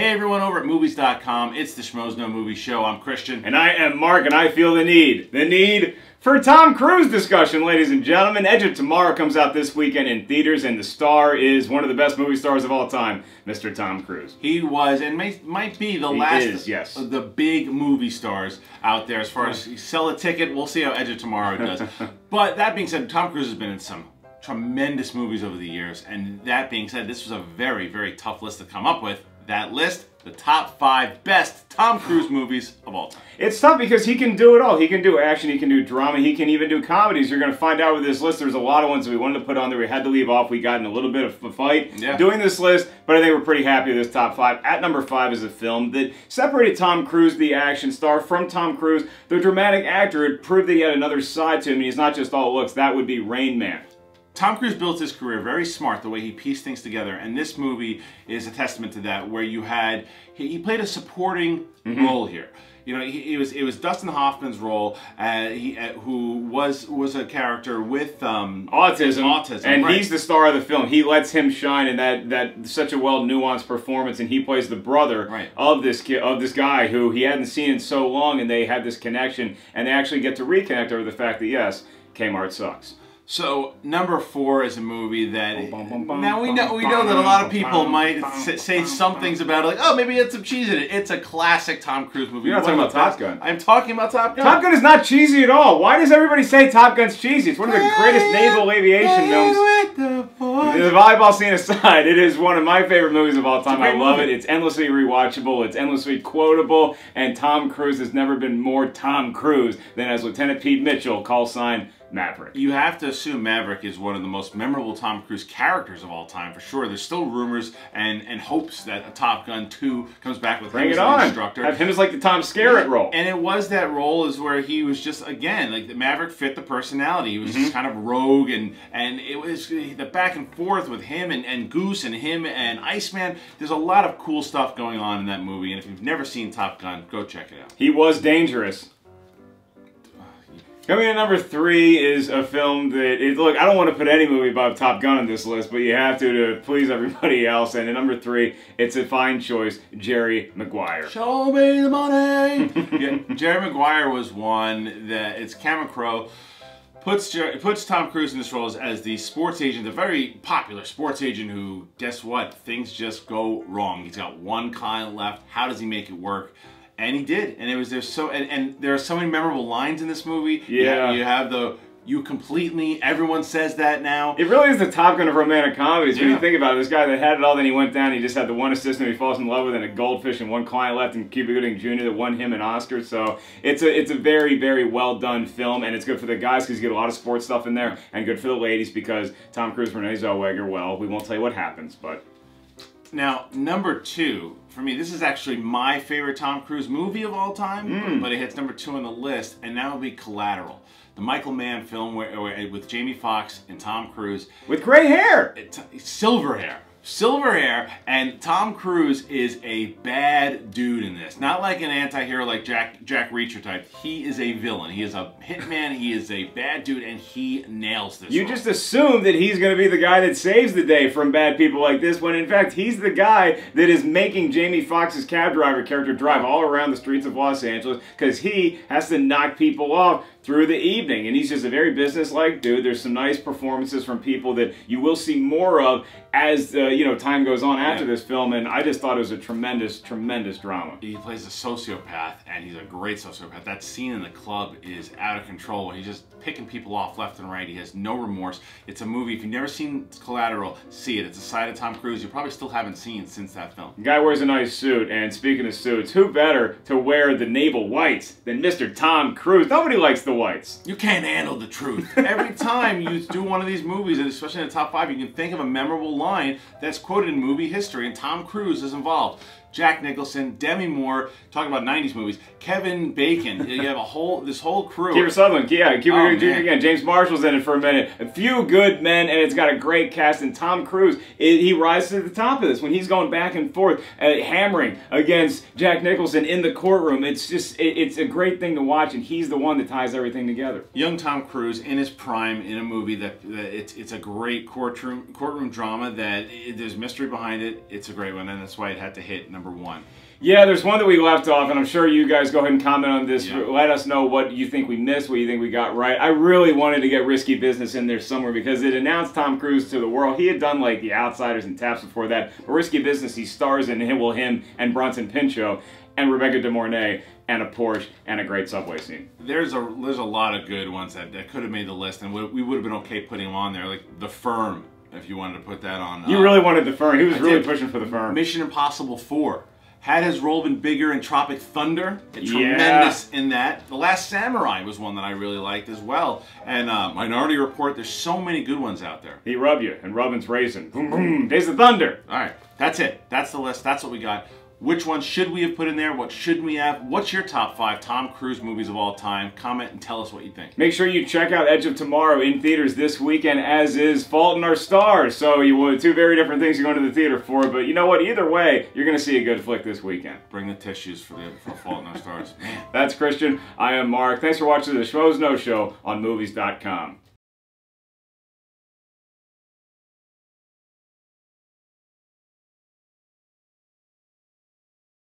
Hey everyone over at movies.com, it's the Schmoes Know Movie Show. I'm Christian. And I am Mark, and I feel the need for Tom Cruise discussion, ladies and gentlemen. Edge of Tomorrow comes out this weekend in theaters, and the star is one of the best movie stars of all time, Mr. Tom Cruise. He was, and might be the last yes. of the big movie stars out there. As far as you sell a ticket, we'll see how Edge of Tomorrow does. But that being said, Tom Cruise has been in some tremendous movies over the years, and that being said, this was a very, very tough list to come up with. That list, the top 5 best Tom Cruise movies of all time. It's tough because he can do it all. He can do action, he can do drama, he can even do comedies. You're going to find out with this list, there's a lot of ones that we wanted to put on there. We had to leave off. We got in a little bit of a fight doing this list, but I think we're pretty happy with this top 5. At number 5 is a film that separated Tom Cruise, the action star, from Tom Cruise, the dramatic actor. It proved that he had another side to him, and he's not just all looks. That would be Rain Man. Tom Cruise built his career very smart, the way he pieced things together, and this movie is a testament to that, where you had, he played a supporting role here. You know, it was Dustin Hoffman's role, who was a character with autism, and he's the star of the film. He lets him shine in that such a well nuanced performance, and he plays the brother of this guy who he hadn't seen in so long, and they had this connection, and they actually get to reconnect over the fact that yes, Kmart sucks. So number 4 is a movie that now we know that a lot of people might say some things about it, like, oh, maybe it's some cheese in it. It's a classic Tom Cruise movie. You're not talking about Top Gun. I'm talking about Top Gun. Top Gun is not cheesy at all. Why does everybody say Top Gun's cheesy? It's one of the greatest naval aviation films. The volleyball scene aside, it is one of my favorite movies of all time. I love it. It's endlessly rewatchable. It's endlessly quotable. And Tom Cruise has never been more Tom Cruise than as Lieutenant Pete Mitchell, call sign Maverick. You have to assume Maverick is one of the most memorable Tom Cruise characters of all time, for sure. There's still rumors and hopes that a Top Gun 2 comes back with him as an instructor. Have him as like the Tom Skerritt role. And it was that role is where he was just, again, like the Maverick fit the personality. He was just kind of rogue, and it was the back and forth with him and Goose and him and Iceman. There's a lot of cool stuff going on in that movie, and if you've never seen Top Gun, go check it out. He was dangerous. Coming in number 3 is a film that, look, I don't want to put any movie above Top Gun on this list, but you have to please everybody else. And at number 3, it's a fine choice, Jerry Maguire. Show me the money! Jerry Maguire was one that, it's Cameron Crowe, puts Tom Cruise in this role as the sports agent, the very popular sports agent who, guess what, things just go wrong. He's got one client left. How does he make it work? And he did, and there are so many memorable lines in this movie. Yeah, you have the "you completely." Everyone says that now. It really is the Top Gun of romantic comedies when you think about it. This guy that had it all, then he went down. He just had the one assistant he falls in love with, and a goldfish, and one client left, and Cuba Gooding Jr. that won him an Oscar. So it's a very, very well done film, and it's good for the guys because you get a lot of sports stuff in there, and good for the ladies because Tom Cruise, Renee Zellweger. Well, we won't tell you what happens, but. Now, number 2, for me, this is actually my favorite Tom Cruise movie of all time, but it hits number 2 on the list, and that would be Collateral. The Michael Mann film with Jamie Foxx and Tom Cruise. With gray hair! Silver hair. Silver hair, and Tom Cruise is a bad dude in this. Not like an anti-hero like Jack Reacher type. He is a villain. He is a hitman. He is a bad dude, and he nails this. You just assume that he's going to be the guy that saves the day from bad people like this, when in fact he's the guy that is making Jamie Foxx's cab driver character drive all around the streets of Los Angeles because he has to knock people off through the evening, and he's just a very business-like dude. There's some nice performances from people that you will see more of as time goes on after this film, and I just thought it was a tremendous, tremendous drama. He plays a sociopath, and he's a great sociopath. That scene in the club is out of control. He's just picking people off left and right. He has no remorse. It's a movie. If you've never seen Collateral, see it. It's a side of Tom Cruise you probably still haven't seen since that film. The guy wears a nice suit, and speaking of suits, who better to wear the naval whites than Mr. Tom Cruise? Nobody likes the whites. You can't handle the truth. Every time you do one of these movies, and especially in the top 5, you can think of a memorable line that's quoted in movie history, and Tom Cruise is involved. Jack Nicholson, Demi Moore, talking about 90s movies, Kevin Bacon. You have this whole crew. Kiefer Sutherland, again. James Marshall's in it for a minute. A few good men, and it's got a great cast. And Tom Cruise, he rises to the top of this when he's going back and forth, hammering against Jack Nicholson in the courtroom. It's just, it's a great thing to watch, and he's the one that ties everything together. Young Tom Cruise in his prime in a movie that it's a great courtroom drama that there's mystery behind it. It's a great one, and that's why it had to hit number number one. Yeah, there's one that we left off, and I'm sure you guys go ahead and comment on this. Yeah. Let us know what you think we missed, what you think we got right. I really wanted to get Risky Business in there somewhere because it announced Tom Cruise to the world. He had done like The Outsiders and Taps before that, but Risky Business, he stars in him and Bronson Pinchot and Rebecca De Mornay and a Porsche and a great subway scene. There's a lot of good ones that could have made the list, and we would have been okay putting them on there, like The Firm, if you wanted to put that on. You really wanted The Firm. He was really pushing for The Firm. Mission Impossible 4. Had his role been bigger in Tropic Thunder, tremendous in that. The Last Samurai was one that I really liked as well. And Minority Report, there's so many good ones out there. He rub you, and rubbing's racing. Boom, boom, Days of Thunder. All right, that's it. That's the list. That's what we got. Which one should we have put in there? What shouldn't we have? What's your top 5 Tom Cruise movies of all time? Comment and tell us what you think. Make sure you check out Edge of Tomorrow in theaters this weekend, as is Fault in Our Stars. So you want 2 very different things you're going to the theater for, but you know what? Either way, you're going to see a good flick this weekend. Bring the tissues for Fault in Our Stars. Man. That's Christian. I am Mark. Thanks for watching the Schmoes No Show on Movies.com.